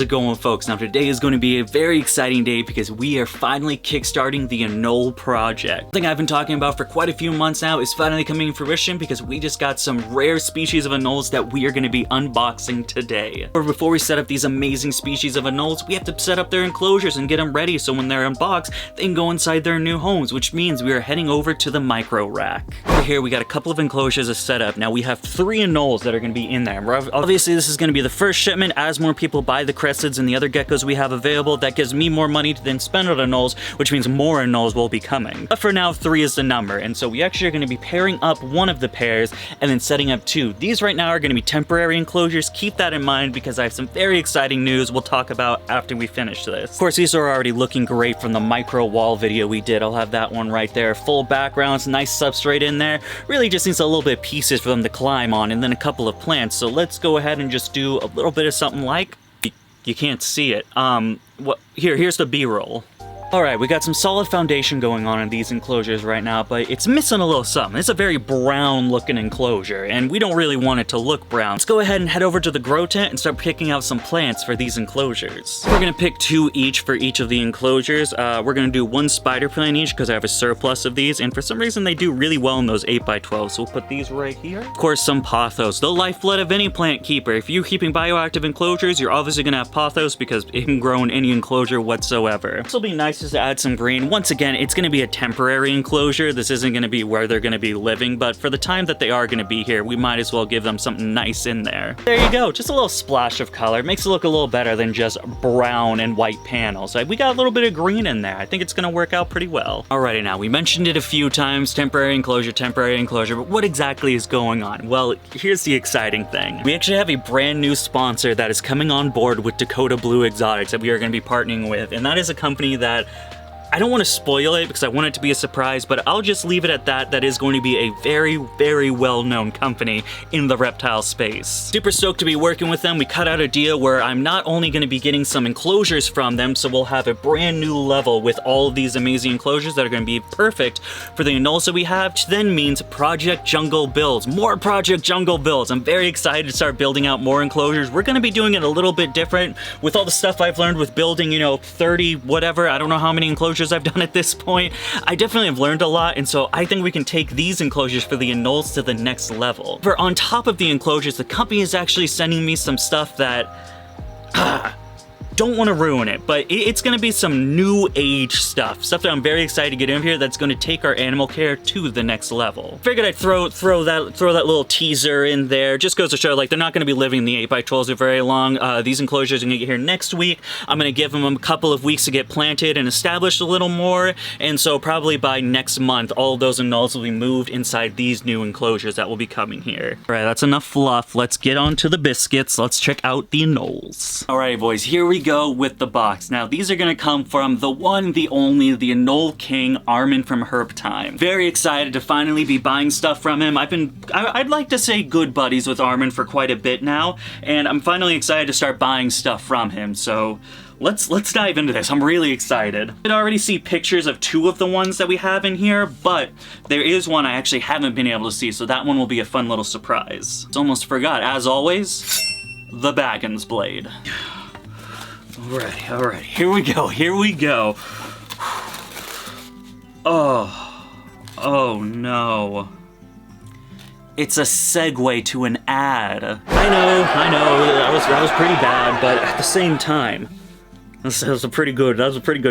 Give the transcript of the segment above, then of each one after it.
How's it going, folks? Now today is going to be a very exciting day because we are finally kickstarting the anole project. Something I've been talking about for quite a few months now is finally coming to fruition because we just got some rare species of anoles that we are going to be unboxing today. But before we set up these amazing species of anoles, we have to set up their enclosures and get them ready so when they're unboxed, they can go inside their new homes, which means we are heading over to the micro rack. Over here, we got a couple of enclosures to set up. Now we have 3 anoles that are going to be in there. Obviously, this is going to be the first shipment. As more people buy the and the other geckos we have available, that gives me more money to then spend on anoles, which means more anoles will be coming. But for now, 3 is the number, and so we actually are going to be pairing up one of the pairs and then setting up 2. These right now are going to be temporary enclosures. Keep that in mind because I have some very exciting news we'll talk about after we finish this. Of course, these are already looking great from the micro wall video we did. I'll have that one right there. Full backgrounds, nice substrate in there. Really just needs a little bit of pieces for them to climb on and then a couple of plants. So let's go ahead and just do a little bit of something like... You can't see it. Here's the B-roll. Alright, we got some solid foundation going on in these enclosures right now, but it's missing a little something. It's a very brown looking enclosure, and we don't really want it to look brown. Let's go ahead and head over to the grow tent and start picking out some plants for these enclosures. We're gonna pick 2 each for each of the enclosures. We're gonna do 1 spider plant each because I have a surplus of these, and for some reason they do really well in those 8x12, so we'll put these right here. Of course, some pothos, the lifeblood of any plant keeper. If you're keeping bioactive enclosures, you're obviously gonna have pothos because it can grow in any enclosure whatsoever. This will be nice just to add some green. Once again, it's going to be a temporary enclosure. This isn't going to be where they're going to be living, but for the time that they are going to be here, we might as well give them something nice in there. There you go, just a little splash of color. Makes it look a little better than just brown and white panels. We got a little bit of green in there. I think it's going to work out pretty well. Alrighty, now we mentioned it a few times, temporary enclosure, but what exactly is going on? Well, here's the exciting thing. We actually have a brand new sponsor that is coming on board with Dakota Blue Exotics that we are going to be partnering with, and that is a company that I don't want to spoil it because I want it to be a surprise, but I'll just leave it at that. That is going to be a very, very well-known company in the reptile space. Super stoked to be working with them. We cut out a deal where I'm not only going to be getting some enclosures from them, so we'll have a brand new level with all of these amazing enclosures that are going to be perfect for the anoles that we have, which then means Project Jungle builds. More Project Jungle builds. I'm very excited to start building out more enclosures. We're going to be doing it a little bit different with all the stuff I've learned with building, 30 whatever. I don't know how many enclosures I've done at this point. I definitely have learned a lot, and so I think we can take these enclosures for the anoles to the next level. For on top of the enclosures, the company is actually sending me some stuff that don't want to ruin it, but it's going to be some new age stuff that I'm very excited to get in here that's going to take our animal care to the next level. Figured I'd throw that little teaser in there. Just goes to show, they're not going to be living in the 8x12s for very long. These enclosures are going to get here next week. I'm going to give them a couple of weeks to get planted and established a little more, and so probably by next month, all of those anoles will be moved inside these new enclosures that will be coming here. All right, that's enough fluff. Let's get on to the biscuits. Let's check out the anoles. All right, boys, here we go with the box. Now, these are going to come from the one, the only, the anole king, Armin from Herb Time. Very excited to finally be buying stuff from him. I'd like to say good buddies with Armin for quite a bit now, and I'm finally excited to start buying stuff from him, so let's dive into this. I'm really excited. I could already see pictures of 2 of the ones that we have in here, but there is one I actually haven't been able to see, so that one will be a fun little surprise. Almost forgot, as always, the Baggins blade. Alright, here we go. Oh no. It's a segue to an ad. I know, that was pretty bad, but at the same time, that was a pretty good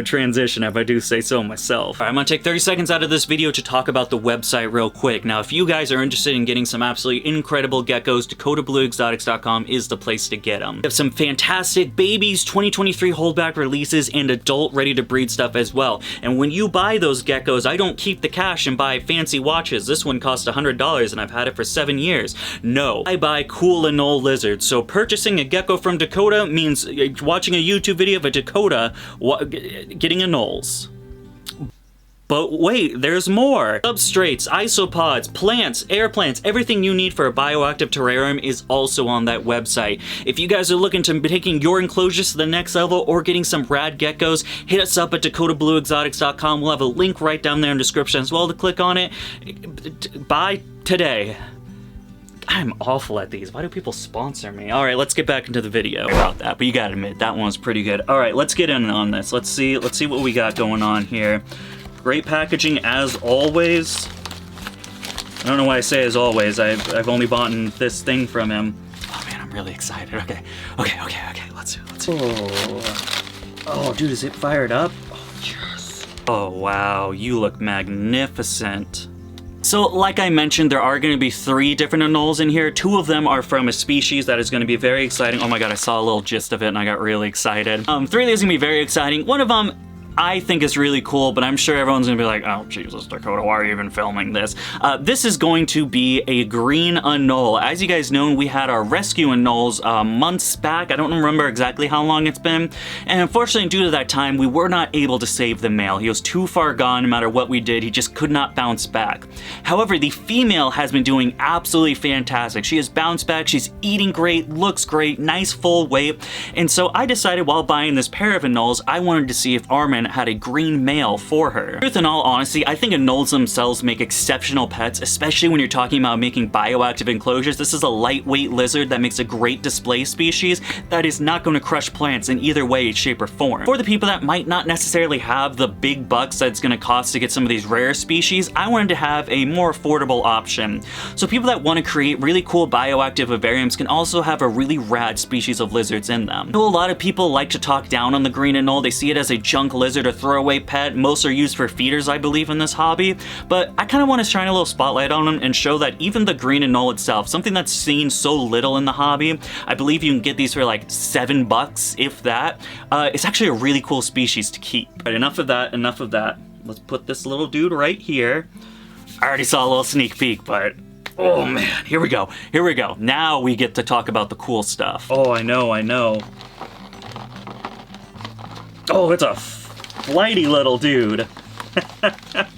transition, if I do say so myself. All right, I'm gonna take 30 seconds out of this video to talk about the website real quick. Now, if you guys are interested in getting some absolutely incredible geckos, DakotaBlueExotics.com is the place to get them. We have some fantastic babies, 2023 holdback releases, and adult ready-to-breed stuff as well. And when you buy those geckos, I don't keep the cash and buy fancy watches. This one cost $100, and I've had it for 7 years. No, I buy cool anole lizards. So purchasing a gecko from Dakota means watching a YouTube video of a Dakota getting anoles. But wait, there's more! Substrates, isopods, plants, air plants, everything you need for a bioactive terrarium is also on that website. If you guys are looking to be taking your enclosures to the next level or getting some rad geckos, hit us up at DakotaBlueExotics.com. We'll have a link right down there in the description as well to click on it. Buy today. I'm awful at these. Why do people sponsor me? All right, let's get back into the video about that, but you gotta admit, that one was pretty good. All right, let's get in on this. Let's see what we got going on here. Great packaging as always. I don't know why I say as always. I've only bought this thing from him. Oh man, I'm really excited. Okay. Let's do. Oh, dude, is it fired up? Oh, yes. Oh, wow, you look magnificent. So, like I mentioned, there are going to be 3 different anoles in here. 2 of them are from a species that is going to be very exciting. Oh my god, I saw a little gist of it and I got really excited. 3 of these are going to be very exciting. One of them I think is really cool, but I'm sure everyone's gonna be like, oh Jesus, Dakota, why are you even filming this? This is going to be a green anole. As you guys know, we had our rescue anoles months back. I don't remember exactly how long it's been, and unfortunately due to that time, we were not able to save the male. He was too far gone. No matter what we did, he just could not bounce back. However, the female has been doing absolutely fantastic. She has bounced back, she's eating great, looks great, nice full weight, and so I decided while buying this pair of anoles, I wanted to see if Armin had a green male for her. Truth in all honesty, I think anoles themselves make exceptional pets, especially when you're talking about making bioactive enclosures. This is a lightweight lizard that makes a great display species that is not going to crush plants in either way, shape, or form. For the people that might not necessarily have the big bucks that it's going to cost to get some of these rare species, I wanted to have a more affordable option. So people that want to create really cool bioactive vivariums can also have a really rad species of lizards in them. I know a lot of people like to talk down on the green anole. They see it as a junk lizard or throwaway pet. Most are used for feeders, I believe, in this hobby, but I kind of want to shine a little spotlight on them and show that even the green anole itself, something that's seen so little in the hobby, I believe you can get these for like $7, if that. It's actually a really cool species to keep. But enough of that, Let's put this little dude right here. I already saw a little sneak peek, but oh man, here we go. Now we get to talk about the cool stuff. Oh, I know. Oh, it's a flighty little dude.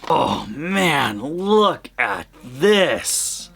Oh man, look at this.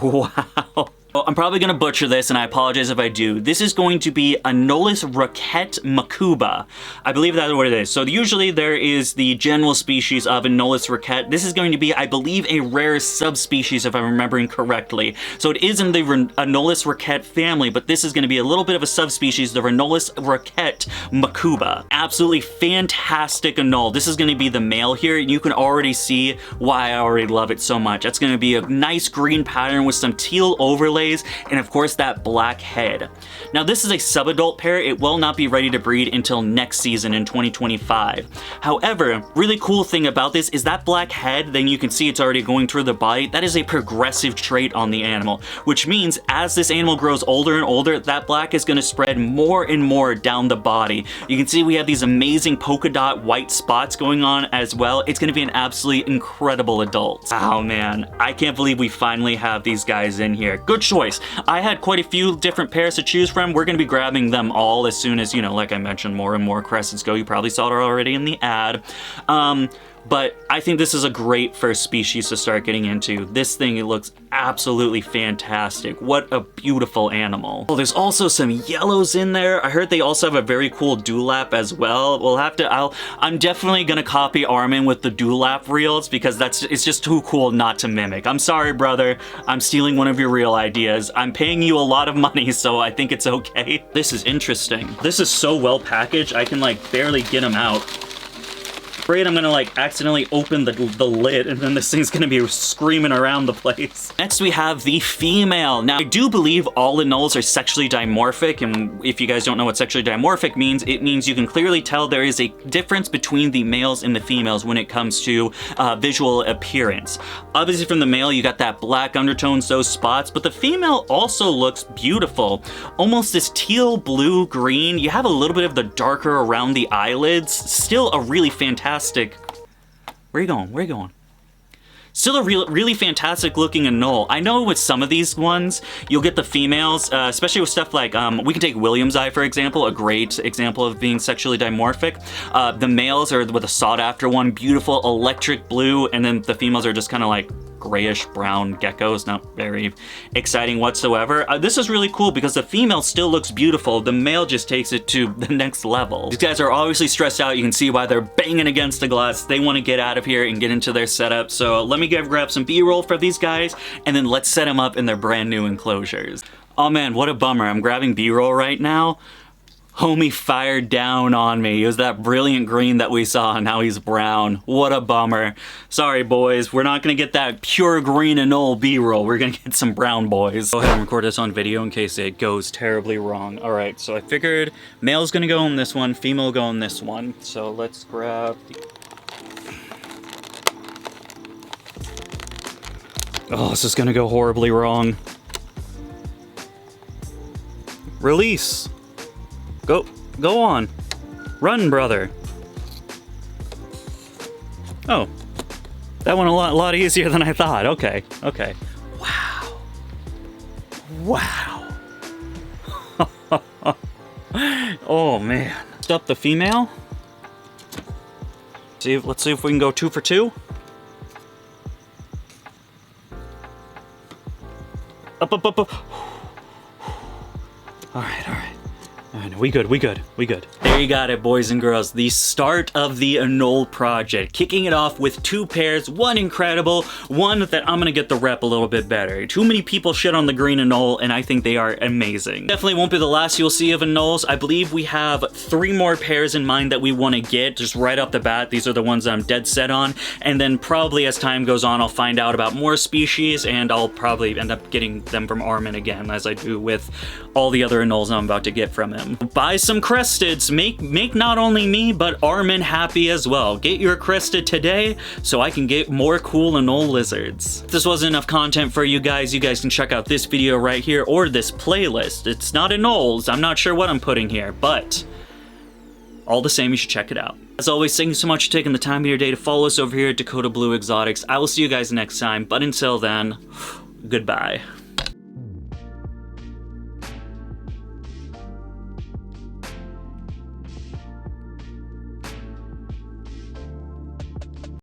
Wow. Well, I'm probably gonna butcher this, and I apologize if I do. This is going to be Anolis roquette macuba. I believe that's what it is. So usually there is the general species of Anolis roquette. This is going to be, I believe, a rare subspecies, if I'm remembering correctly. So it is in the Anolis roquette family, but this is gonna be a little bit of a subspecies, the Anolis roquette macuba. Absolutely fantastic anole. This is gonna be the male here, and you can already see why I already love it so much. That's gonna be a nice green pattern with some teal overlay, and of course that black head. Now this is a subadult pair. It will not be ready to breed until next season in 2025. However, really cool thing about this is that black head, then you can see it's already going through the body. That is a progressive trait on the animal, which means as this animal grows older and older, that black is going to spread more and more down the body. You can see we have these amazing polka dot white spots going on as well. It's going to be an absolutely incredible adult. Oh man, I can't believe we finally have these guys in here. Good choice. I had quite a few different pairs to choose from. We're going to be grabbing them all as soon as, you know, like I mentioned, more and more cressets go. You probably saw it already in the ad. But I think this is a great first species to start getting into. This thing, it looks absolutely fantastic. What a beautiful animal. Oh, there's also some yellows in there. I heard they also have a very cool dewlap as well. We'll have to, I'm definitely gonna copy Armin with the dewlap reels because it's just too cool not to mimic. I'm sorry, brother. I'm stealing one of your reel ideas. I'm paying you a lot of money, so I think it's okay. This is interesting. This is so well packaged, I can like barely get them out. Afraid I'm gonna like accidentally open the lid and then this thing's gonna be screaming around the place. Next we have the female. Now I do believe all anoles are sexually dimorphic, and if you guys don't know what sexually dimorphic means, it means you can clearly tell there is a difference between the males and the females when it comes to visual appearance. Obviously from the male you got that black undertones, those spots, but the female also looks beautiful. Almost this teal blue green. You have a little bit of the darker around the eyelids. Still a really fantastic. Where are you going? Where are you going? Still a really fantastic looking anole. I know with some of these ones, you'll get the females, especially with stuff like, we can take William's eye, for example, a great example of being sexually dimorphic. The males are with a sought after one, beautiful electric blue, and then the females are just kind of like grayish brown geckos. Not very exciting whatsoever. This is really cool because the female still looks beautiful. The male just takes it to the next level. These guys are obviously stressed out. You can see why they're banging against the glass. They want to get out of here and get into their setup. So let me grab some B-roll for these guys, and then let's set them up in their brand new enclosures. Oh man, what a bummer. I'm grabbing B-roll right now. Homie fired down on me. It was that brilliant green that we saw, and now he's brown. What a bummer. Sorry, boys. We're not gonna get that pure green anole B-roll. We're gonna get some brown boys. Go ahead and record this on video in case it goes terribly wrong. All right, so I figured male's gonna go in this one, female will go in this one. So let's grab the... Oh, this is gonna go horribly wrong. Release. Go on. Run, brother. Oh. That went a lot easier than I thought. Okay. Wow. Wow. Oh, man. Up the female. Let's see if we can go 2 for 2. Up. All right. We good. There you got it, boys and girls. The start of the anole project. Kicking it off with 2 pairs, one incredible, one that I'm gonna get the rep a little bit better. Too many people shit on the green anole, and I think they are amazing. Definitely won't be the last you'll see of anoles. I believe we have 3 more pairs in mind that we want to get, just right off the bat. These are the ones I'm dead set on, and then probably as time goes on, I'll find out about more species, and I'll probably end up getting them from Armin again, as I do with all the other anoles I'm about to get from him. Buy some cresteds. Make not only me, but Armin happy as well. Get your crested today so I can get more cool anole lizards. If this wasn't enough content for you guys can check out this video right here or this playlist. It's not anoles. I'm not sure what I'm putting here, but all the same, you should check it out. As always, thank you so much for taking the time of your day to follow us over here at Dakota Blue Exotics. I will see you guys next time, but until then, goodbye.